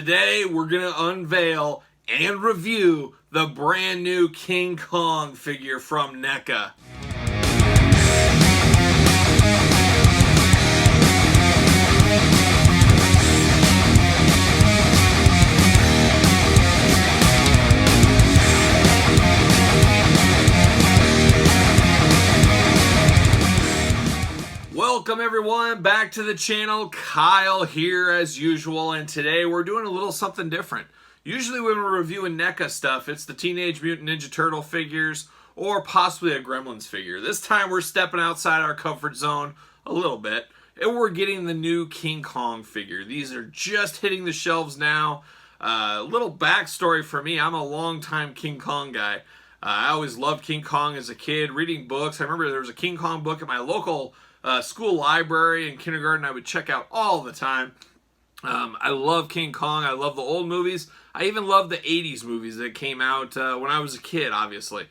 Today we're going to unveil and review the brand new King Kong figure from NECA. Welcome everyone back to the channel. Kyle here as usual, and today we're doing a little something different. Usually when we're reviewing NECA stuff, it's the Teenage Mutant Ninja Turtle figures or possibly a Gremlins figure. This time we're stepping outside our comfort zone a little bit, and we're getting the new King Kong figure. These are just hitting the shelves now. Little backstory for me, I'm a longtime King Kong guy. I always loved King Kong as a kid, reading books. I remember there was a King Kong book at my local school library in kindergarten I would check out all the time. I love King Kong. I love the old movies. I even love the 80s movies that came out when I was a kid, obviously.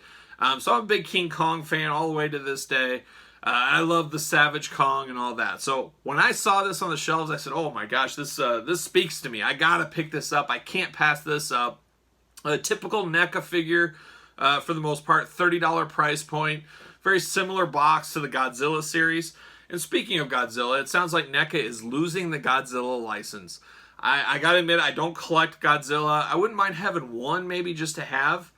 So I'm a big King Kong fan all the way to this day. I love the Savage Kong and all that. So when I saw this on the shelves, I said, oh my gosh, this speaks to me. I gotta pick this up. I can't pass this up. A typical NECA figure, for the most part, $30 price point. Very similar box to the Godzilla series. And speaking of Godzilla, it sounds like NECA is losing the Godzilla license. I gotta admit, I don't collect Godzilla. I wouldn't mind having one maybe just to have.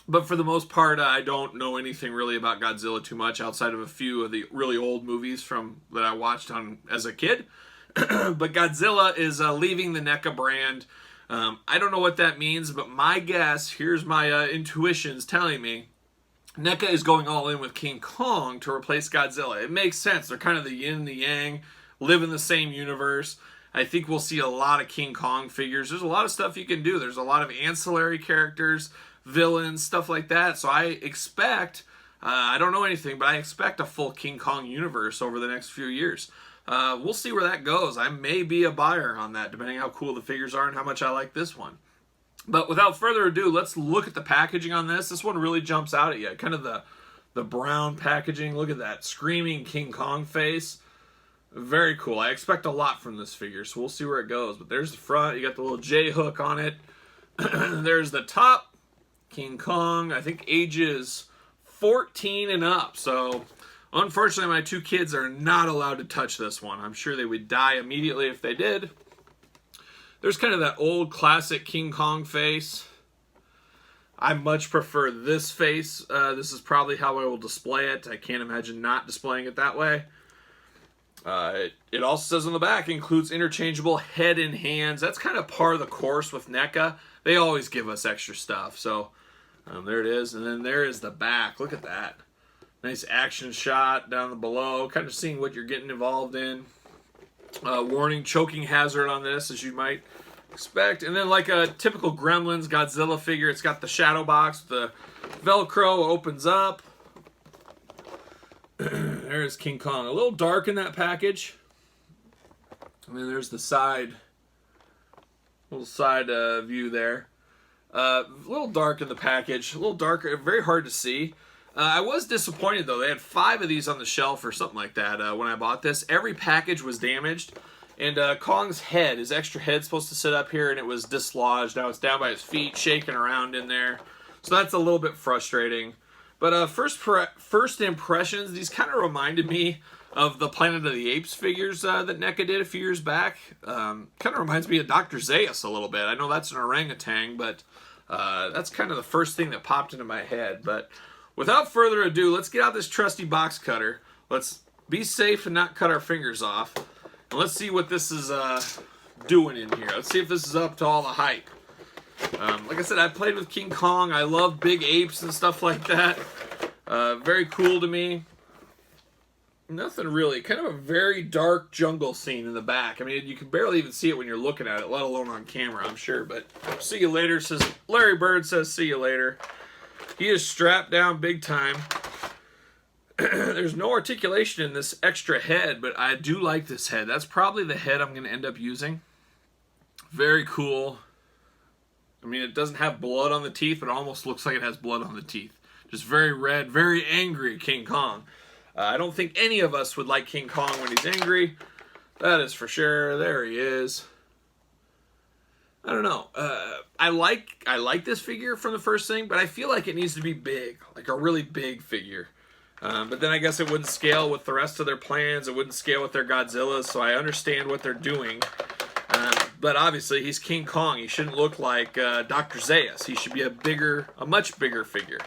But for the most part, I don't know anything really about Godzilla too much outside of a few of the really old movies that I watched as a kid. But Godzilla is leaving the NECA brand. I don't know what that means, but my guess, here's my intuitions telling me, NECA is going all in with King Kong to replace Godzilla. It makes sense. They're kind of the yin and the yang, live in the same universe. I think we'll see a lot of King Kong figures. There's a lot of stuff you can do. There's a lot of ancillary characters, villains, stuff like that. So I expect, I don't know anything, but I expect a full King Kong universe over the next few years. We'll see where that goes. I may be a buyer on that, depending how cool the figures are and how much I like this one. But without further ado, let's look at the packaging on this. This one really jumps out at you. Kind of the brown packaging. Look at that screaming King Kong face. Very cool. I expect a lot from this figure, so we'll see where it goes. But there's the front. You got the little J hook on it. There's the top. King Kong, I think ages 14 and up. So unfortunately, my two kids are not allowed to touch this one. I'm sure they would die immediately if they did. There's kind of that old classic King Kong face. I much prefer this face. This is probably how I will display it. I can't imagine not displaying it that way. It also says on the back, includes interchangeable head and hands. That's kind of par of the course with NECA. They always give us extra stuff. So there it is. And then there is the back. Look at that. Nice action shot down below. Kind of seeing what you're getting involved in. Warning, choking hazard on this, as you might expect. And then like a typical Gremlins Godzilla figure, it's got the shadow box. The Velcro opens up. There's King Kong. A little dark in that package. And then there's the little side view there. A little dark in the package. A little darker, very hard to see. I was disappointed though. They had 5 of these on the shelf or something like that when I bought this. Every package was damaged. And Kong's head, his extra head's supposed to sit up here, and it was dislodged. Now it's down by his feet, shaking around in there. So that's a little bit frustrating. But first impressions, these kind of reminded me of the Planet of the Apes figures that NECA did a few years back. Kind of reminds me of Dr. Zaius a little bit. I know that's an orangutan, but that's kind of the first thing that popped into my head. But without further ado, let's get out this trusty box cutter. Let's be safe and not cut our fingers off. And let's see what this is doing in here. Let's see if this is up to all the hype. Like I said, I played with King Kong. I love big apes and stuff like that. Very cool to me. Nothing really. Kind of a very dark jungle scene in the back. I mean, you can barely even see it when you're looking at it, let alone on camera, I'm sure. But see you later, says Larry Bird says see you later. He is strapped down big time. There's no articulation in this extra head, but I do like this head. That's probably the head I'm going to end up using. Very cool. I mean, it doesn't have blood on the teeth, but it almost looks like it has blood on the teeth. Just very red, very angry King Kong. I don't think any of us would like King Kong when he's angry. That is for sure. There he is. I don't know. I like this figure from the first thing, but I feel like it needs to be big, like a really big figure. But then I guess it wouldn't scale with the rest of their plans. It wouldn't scale with their Godzillas, so I understand what they're doing. But obviously, he's King Kong. He shouldn't look like Dr. Zaius. He should be a much bigger figure.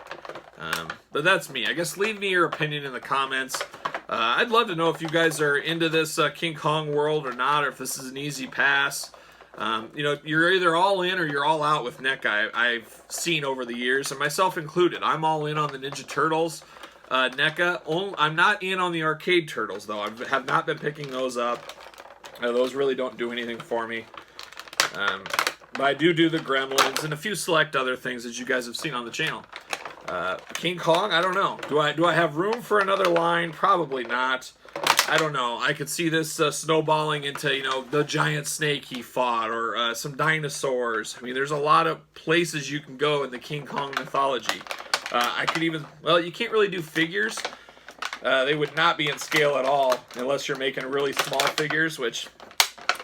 But that's me. I guess leave me your opinion in the comments. I'd love to know if you guys are into this King Kong world or not, or if this is an easy pass. You know, you're either all in or you're all out with NECA. I've seen over the years, and myself included. I'm all in on the Ninja Turtles NECA. I'm not in on the arcade turtles, though. I have not been picking those up. Those really don't do anything for me. But I do the Gremlins and a few select other things that you guys have seen on the channel. King Kong, I don't know. Do I have room for another line? Probably not. I don't know. I could see this snowballing into, you know, the giant snake he fought, or some dinosaurs. I mean, there's a lot of places you can go in the King Kong mythology. I could even, well, you can't really do figures. They would not be in scale at all unless you're making really small figures, which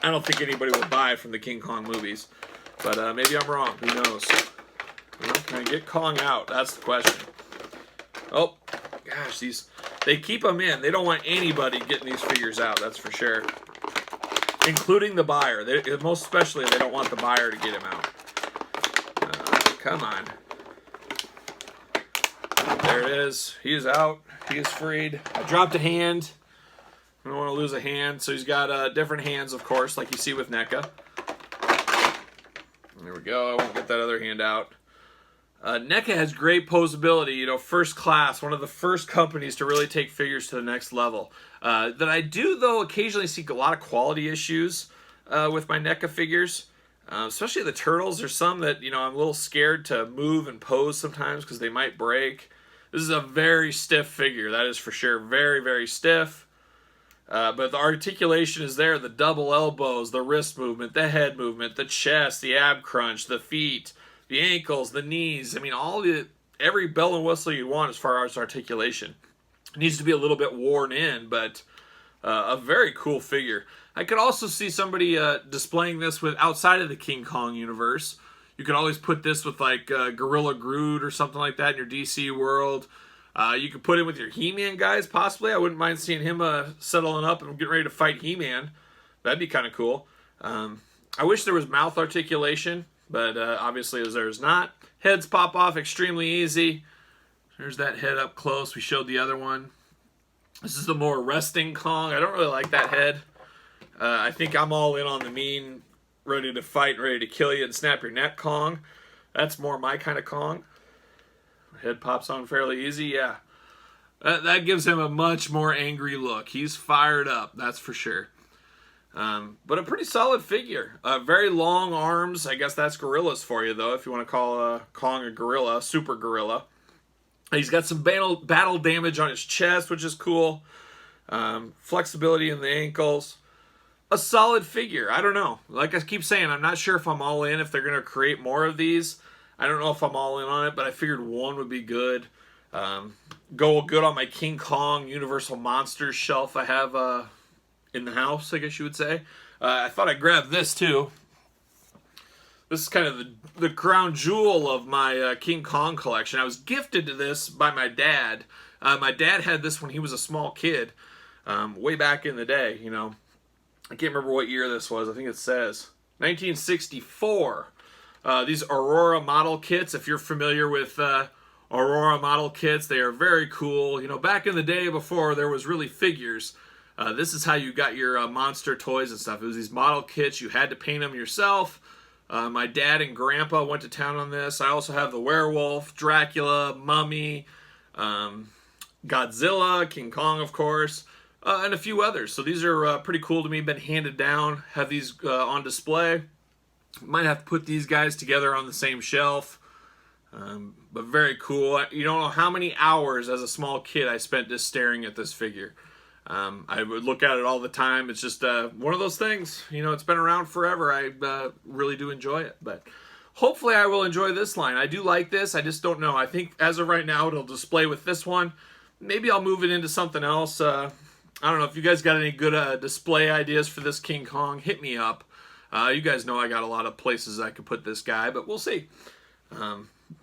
I don't think anybody would buy from the King Kong movies. But maybe I'm wrong. Who knows? Well, can I get Kong out? That's the question. Oh, gosh, they keep them in. They don't want anybody getting these figures out, that's for sure. Including the buyer. Most especially, they don't want the buyer to get him out. Come on. There it is. He is out. He is freed. I dropped a hand. I don't want to lose a hand. So he's got different hands, of course, like you see with NECA. There we go. I won't get that other hand out. NECA has great posability, you know, first class, one of the first companies to really take figures to the next level. That I do, though, occasionally see a lot of quality issues with my NECA figures. Especially the turtles. There's some that, you know, I'm a little scared to move and pose sometimes because they might break. This is a very stiff figure, that is for sure. Very, very stiff. But the articulation is there, the double elbows, the wrist movement, the head movement, the chest, the ab crunch, the feet, the ankles, the knees. I mean, every bell and whistle you want as far as articulation. It needs to be a little bit worn in, but a very cool figure. I could also see somebody displaying this with outside of the King Kong universe. You could always put this with like Gorilla Groot or something like that in your DC world. You could put it with your He-Man guys, possibly. I wouldn't mind seeing him settling up and getting ready to fight He-Man. That'd be kind of cool. I wish there was mouth articulation, but obviously there's not. Heads pop off extremely easy. There's that head up close. We showed the other one. This is the more resting Kong. I don't really like that head. I think I'm all in on the mean, ready to fight, ready to kill you and snap your neck Kong. That's more my kind of Kong. Head pops on fairly easy, yeah. That gives him a much more angry look. He's fired up, that's for sure. But a pretty solid figure. Very long arms. I guess that's gorillas for you, though, if you want to call Kong a gorilla, super gorilla. He's got some battle damage on his chest, which is cool. Flexibility in the ankles. A solid figure. I don't know. Like I keep saying, I'm not sure if I'm all in, if they're going to create more of these. I don't know if I'm all in on it, but I figured one would be good. Go good on my King Kong Universal Monsters shelf I have in the house, I guess you would say. I thought I'd grab this too. This is kind of the crown jewel of my King Kong collection. I was gifted to this by my dad. My dad had this when he was a small kid, way back in the day, you know. I can't remember what year this was. I think it says 1964. These Aurora model kits, if you're familiar with Aurora model kits, they are very cool. You know, back in the day before there was really figures, this is how you got your monster toys and stuff. It was these model kits. You had to paint them yourself. My dad and grandpa went to town on this. I also have the werewolf, Dracula, Mummy, Godzilla, King Kong, of course, and a few others. So these are pretty cool to me. Been handed down. Have these on display. Might have to put these guys together on the same shelf. But very cool. You don't know how many hours as a small kid I spent just staring at this figure. I would look at it all the time. It's just one of those things. You know, it's been around forever. I really do enjoy it. But hopefully I will enjoy this line. I do like this. I just don't know. I think as of right now it'll display with this one. Maybe I'll move it into something else. I don't know if you guys got any good display ideas for this King Kong. Hit me up. You guys know I got a lot of places I could put this guy, but we'll see.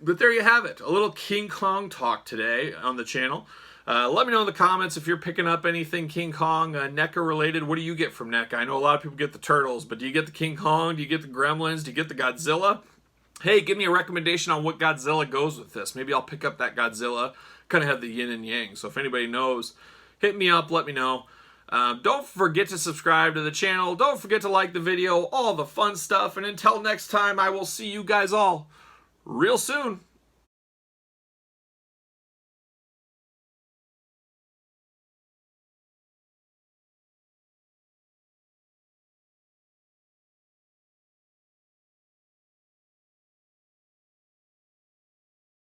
But there you have it. A little King Kong talk today on the channel. Let me know in the comments if you're picking up anything King Kong NECA related. What do you get from NECA? I know a lot of people get the turtles, but do you get the King Kong? Do you get the Gremlins? Do you get the Godzilla? Hey, give me a recommendation on what Godzilla goes with this. Maybe I'll pick up that Godzilla. Kind of have the yin and yang. So if anybody knows, hit me up. Let me know. Don't forget to subscribe to the channel. Don't forget to like the video. All the fun stuff. And until next time, I will see you guys all real soon.